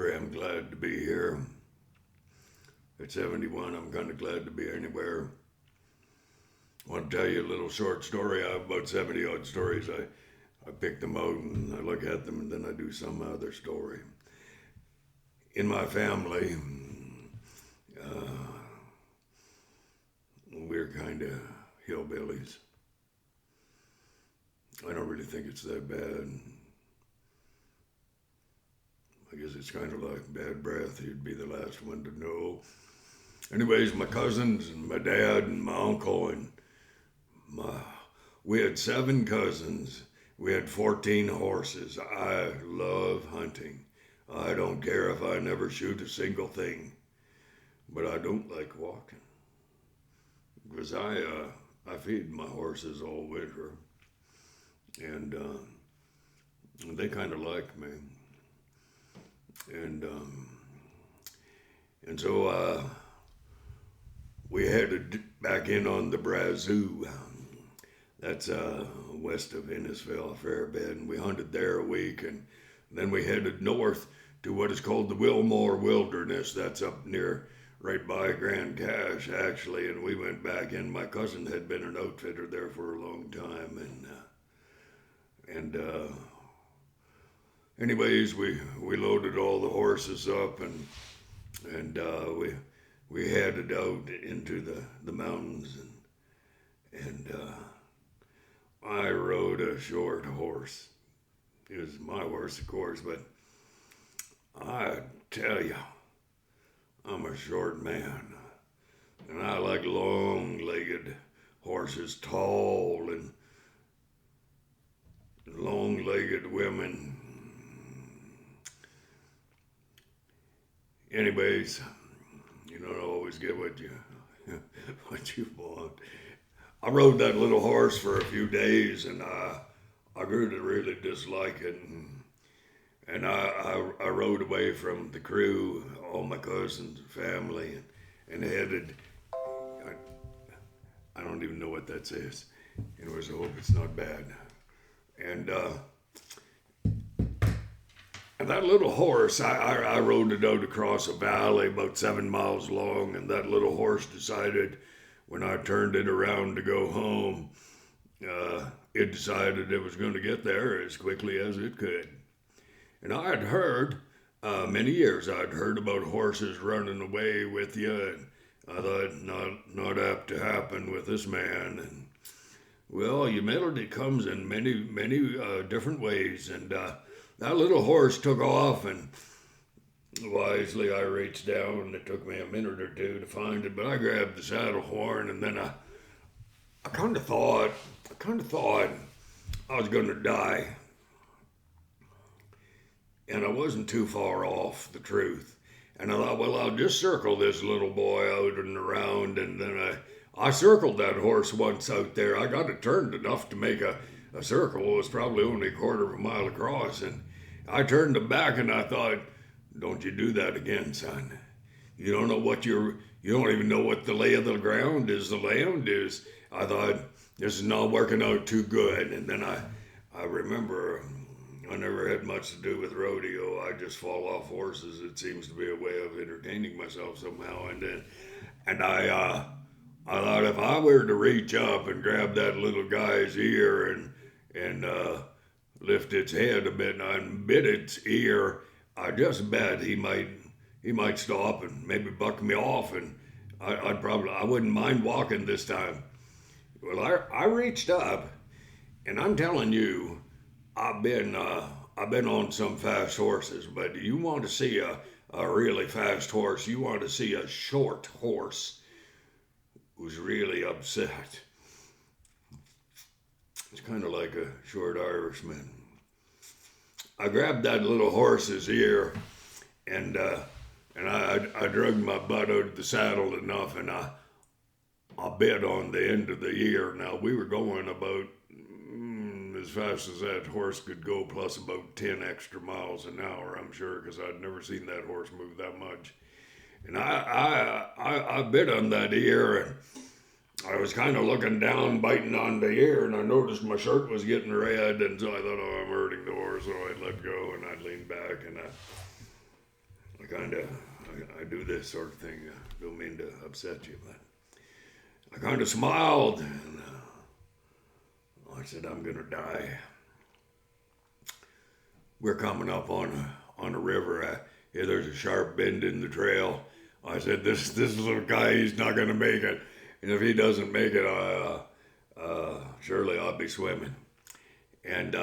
story. I'm glad to be here. At 71, I'm kind of glad to be anywhere. I want to tell you a little short story. I have about 70 odd stories. I pick them out and I look at them and then I do some other story. In my family, uh, we're kind of hillbillies. I don't really think it's that bad. I guess it's kind of like bad breath. You'd be the last one to know. Anyways, my cousins and my dad and my uncle and we had 7 cousins. We had 14 horses. I love hunting. I don't care if I never shoot a single thing, but I don't like walking because I feed my horses all winter, and they kind of like me, and so we headed back in on the Brazos. That's west of Innisfil, Fairbed, and we hunted there a week, and then we headed north to what is called the Wilmore Wilderness. That's up near, right by Grand Cache, actually, and we went back in. My cousin had been an outfitter there for a long time, and anyways, we loaded all the horses up, and we headed out into the mountains, and I rode a short horse. It was my horse, of course, but I tell you, I'm a short man, and I like long-legged horses, tall and long-legged women. Anyways, you don't always get what you want. I rode that little horse for a few days, and I grew to really dislike it. And I rode away from the crew, all my cousins and family, and headed. I don't even know what that says. Anyways, I hope it's not bad. And that little horse, I rode it out across a valley about 7 miles long, and that little horse decided, when I turned it around to go home, it decided it was going to get there as quickly as it could. And I had heard, many years I'd heard about horses running away with you, and I thought not apt to happen with this man. And well, humility comes in many different ways, and that little horse took off, and wisely I reached down, and it took me a minute or two to find it, but I grabbed the saddle horn, and then I kind of thought I was going to die. And I wasn't too far off the truth. And I thought, well, I'll just circle this little boy out and around, and then I circled that horse once out there. I got it turned enough to make a circle. It was probably only a quarter of a mile across, and I turned him back, and I thought, don't you do that again, son. You don't know you don't even know what the lay of the ground is, the land is. I thought, this is not working out too good. And then I remember I never had much to do with rodeo. I just fall off horses. It seems to be a way of entertaining myself somehow. And I thought, if I were to reach up and grab that little guy's ear and lift its head a bit and bit its ear, I just bet he might stop and maybe buck me off, and I wouldn't mind walking this time. Well, I reached up, and I'm telling you, I've been on some fast horses, but you want to see a really fast horse, you want to see a short horse who's really upset. It's kind of like a short Irishman. I grabbed that little horse's ear, and I dragged my butt out of the saddle enough, and I bit on the end of the ear. Now, we were going about as fast as that horse could go, plus about 10 extra miles an hour, I'm sure, because I'd never seen that horse move that much. And I bit on that ear, and I was kind of looking down, biting on the ear, and I noticed my shirt was getting red, and so I thought, oh, I'm hurting the horse, so I'd let go, and I'd lean back, I do this sort of thing. I don't mean to upset you, but I kind of smiled and I said, I'm going to die. We're coming up on a river. Here there's a sharp bend in the trail. I said, this little guy, he's not going to make it. And if he doesn't make it, surely I'll be swimming. And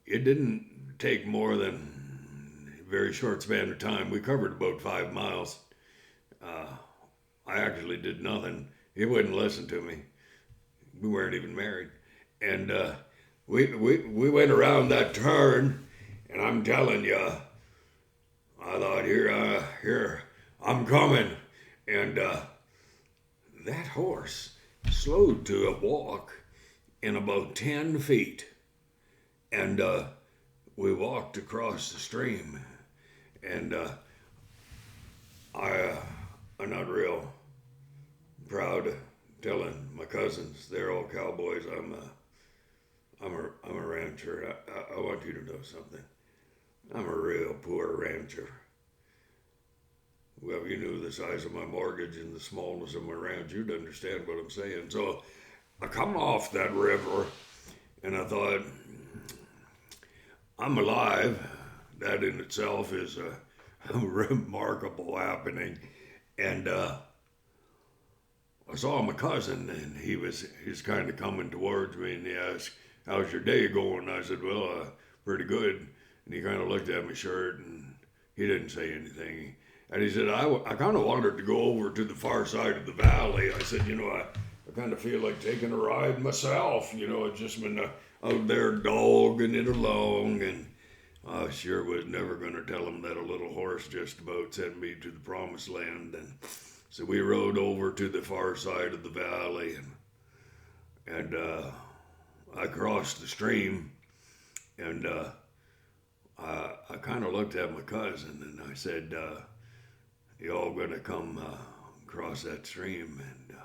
it didn't take more than a very short span of time. We covered about 5 miles. I actually did nothing. He wouldn't listen to me. We weren't even married. And we went around that turn, and I'm telling you, I thought, here, I'm coming. And that horse slowed to a walk in about 10 feet. And we walked across the stream. And I'm not real proud of telling my cousins they're all cowboys. I'm a rancher. I want you to know something. I'm a real poor rancher. Well, if you knew the size of my mortgage and the smallness of my ranch, you'd understand what I'm saying. So I come off that river, and I thought, I'm alive. That in itself is a remarkable happening. And I saw my cousin, and he's kind of coming towards me, and he asked, how's your day going? I said, well, pretty good. And he kind of looked at my shirt, and he didn't say anything. And he said, I kind of wanted to go over to the far side of the valley. I said, I kind of feel like taking a ride myself. I've just been out there dogging it along, and I sure was never going to tell him that a little horse just about sent me to the promised land. And so we rode over to the far side of the valley, and I crossed the stream, and I kind of looked at my cousin, and I said, you all going to come across that stream? And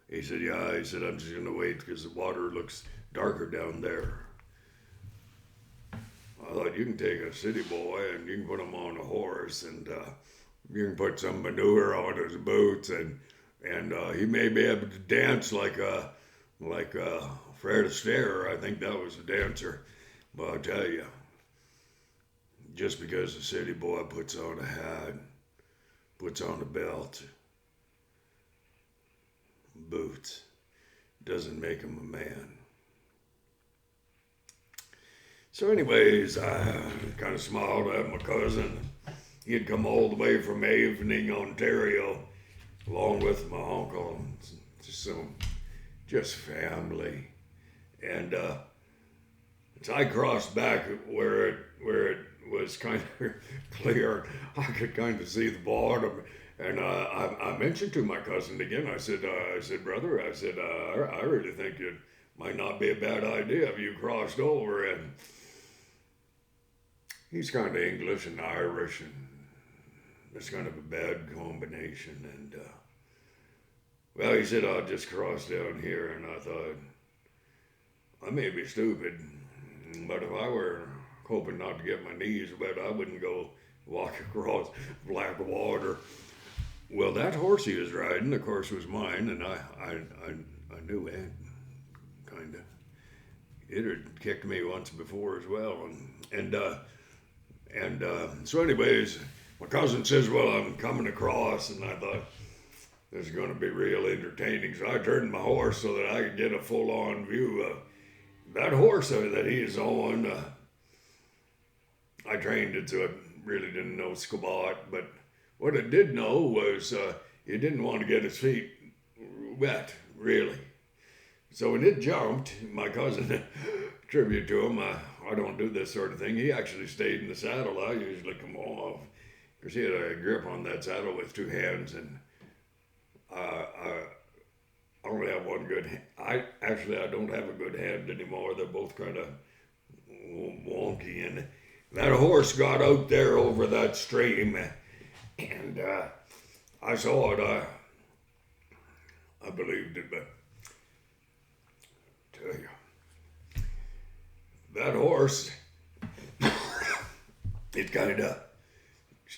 he said, yeah. He said, I'm just going to wait because the water looks darker down there. I thought, you can take a city boy and you can put him on a horse, and you can put some manure on his boots, and he may be able to dance like Fred Astaire. I think that was a dancer. But I'll tell you, just because the city boy puts on a hat, puts on a belt, boots, doesn't make him a man. So anyways, I kind of smiled at my cousin. He had come all the way from Avening, Ontario, along with my uncle, and just family. And so I crossed back where it was kind of clear. I could kind of see the bottom. And I mentioned to my cousin again, I said, brother, I really think it might not be a bad idea if you crossed over. And he's kind of English and Irish, and it's kind of a bad combination. And well, he said, I'll just cross down here. And I thought, I may be stupid, but if I were hoping not to get my knees wet, I wouldn't go walk across black water. Well, that horse he was riding, of course, was mine, and I knew it, kind of. It had kicked me once before as well, and so anyways, my cousin says, well, I'm coming across, and I thought, this is going to be real entertaining. So I turned my horse so that I could get a full-on view of that horse that he is on. I trained it, so it really didn't know squat, but what it did know was he didn't want to get his feet wet, really. So when it jumped, my cousin, tribute to him, I don't do this sort of thing. He actually stayed in the saddle. I usually come off because he had a grip on that saddle with two hands, and I only have one good hand. I don't have a good hand anymore. They're both kind of wonky, and that horse got out there over that stream, and I saw it. I believed it, but tell you, that horse, it kind of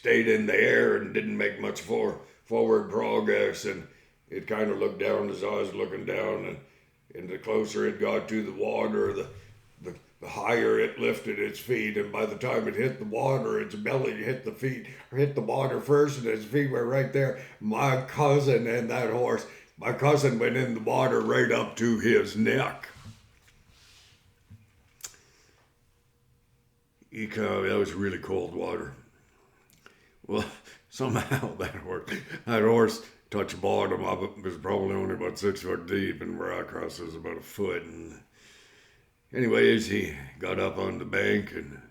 stayed in the air and didn't make much forward progress. And it kind of looked down as I was looking down, and the closer it got to the water, the higher it lifted its feet. And by the time it hit the water, its belly hit the feet, or hit the water first, and its feet were right there. My cousin and that horse, my cousin went in the water right up to his neck. That was really cold water. Well, somehow that horse touched bottom. I was probably only about 6 foot deep, and where I crossed was about a foot. And anyways, he got up on the bank, and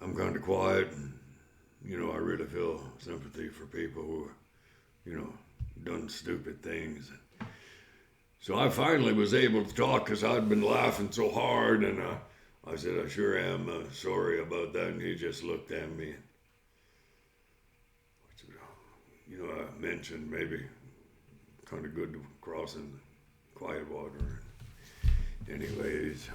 I'm kind of quiet. And, I really feel sympathy for people who, done stupid things. So I finally was able to talk because I'd been laughing so hard, and I said, I sure am sorry about that. And he just looked at me. I mentioned maybe kind of good to cross in quiet water. Anyways,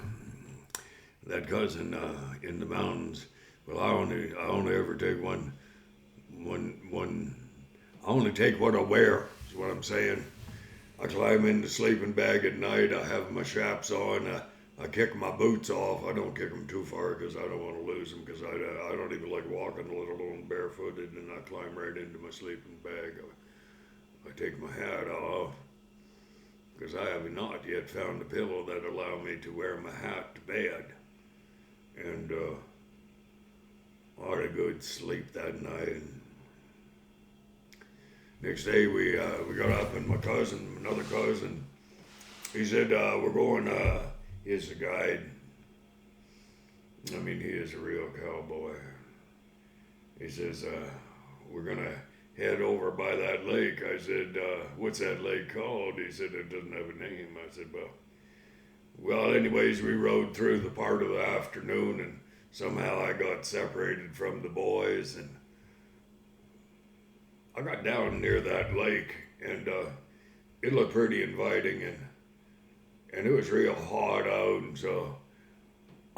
that cousin in the mountains, well, I only ever take one, I only take what I wear, is what I'm saying. I climb in the sleeping bag at night. I have my chaps on. I kick my boots off. I don't kick them too far because I don't want to lose them, because I don't even like walking, let alone barefooted, and I climb right into my sleeping bag. I take my hat off because I have not yet found a pillow that allow me to wear my hat to bed. And I had a good sleep that night. Next day we got up, and my cousin, another cousin, he said, we're going, he's a guide. I mean, he is a real cowboy. He says, we're going to head over by that lake. I said, what's that lake called? He said, it doesn't have a name. I said, well, anyways, we rode through the part of the afternoon, and somehow I got separated from the boys, and I got down near that lake, and it looked pretty inviting, and it was real hot out, and so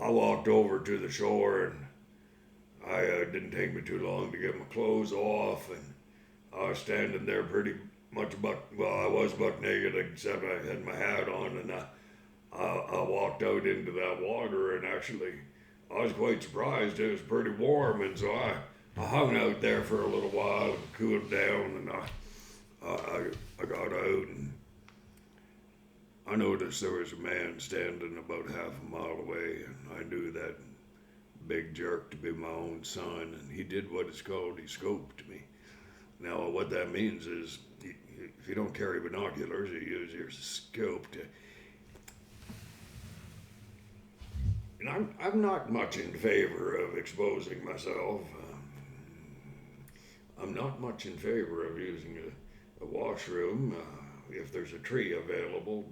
I walked over to the shore, and it didn't take me too long to get my clothes off, and I was standing there pretty much I was buck naked, except I had my hat on, and I walked out into that water, and actually I was quite surprised. It was pretty warm, and so I hung out there for a little while and cooled down, and I got out, and I noticed there was a man standing about half a mile away, and I knew that big jerk to be my own son, and he did what is called, he scoped me. Now, what that means is, if you don't carry binoculars, you use your scope to... And I'm not much in favor of exposing myself. I'm not much in favor of using a washroom if there's a tree available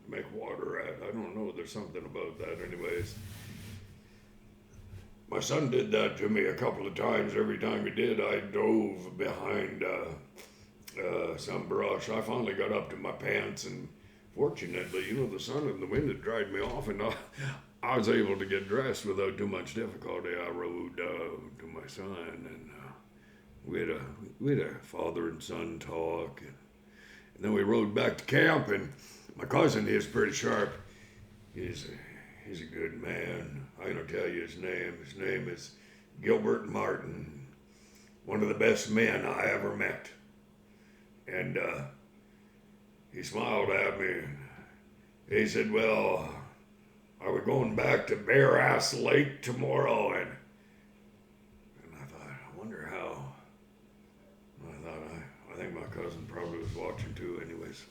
to make water at. I don't know, there's something about that anyways. My son did that to me a couple of times. Every time he did, I dove behind some brush. I finally got up to my pants, and fortunately, the sun and the wind had dried me off, and I was able to get dressed without too much difficulty. I rode to my son, and we had a father and son talk, and then we rode back to camp, and my cousin, he is pretty sharp. He's a good man. I'm going to tell you his name. His name is Gilbert Martin, one of the best men I ever met. And he smiled at me. He said, well, are we going back to Bare Ass Lake tomorrow? And I thought, I wonder how. I think my cousin probably was watching too anyways.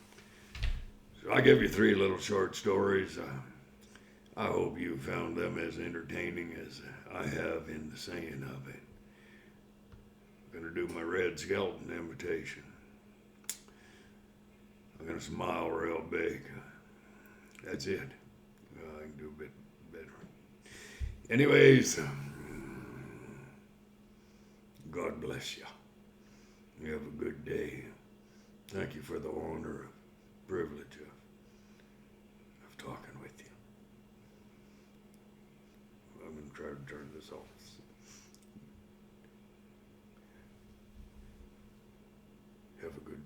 So I give you 3 little short stories. I hope you found them as entertaining as I have in the saying of it. I'm going to do my Red Skelton imitation. I'm going to smile real big. That's it. I can do a bit better. Anyways, God bless you. You have a good day. Thank you for the honor, privilege of talking with you. I'm going to try to turn this off. Have a good day.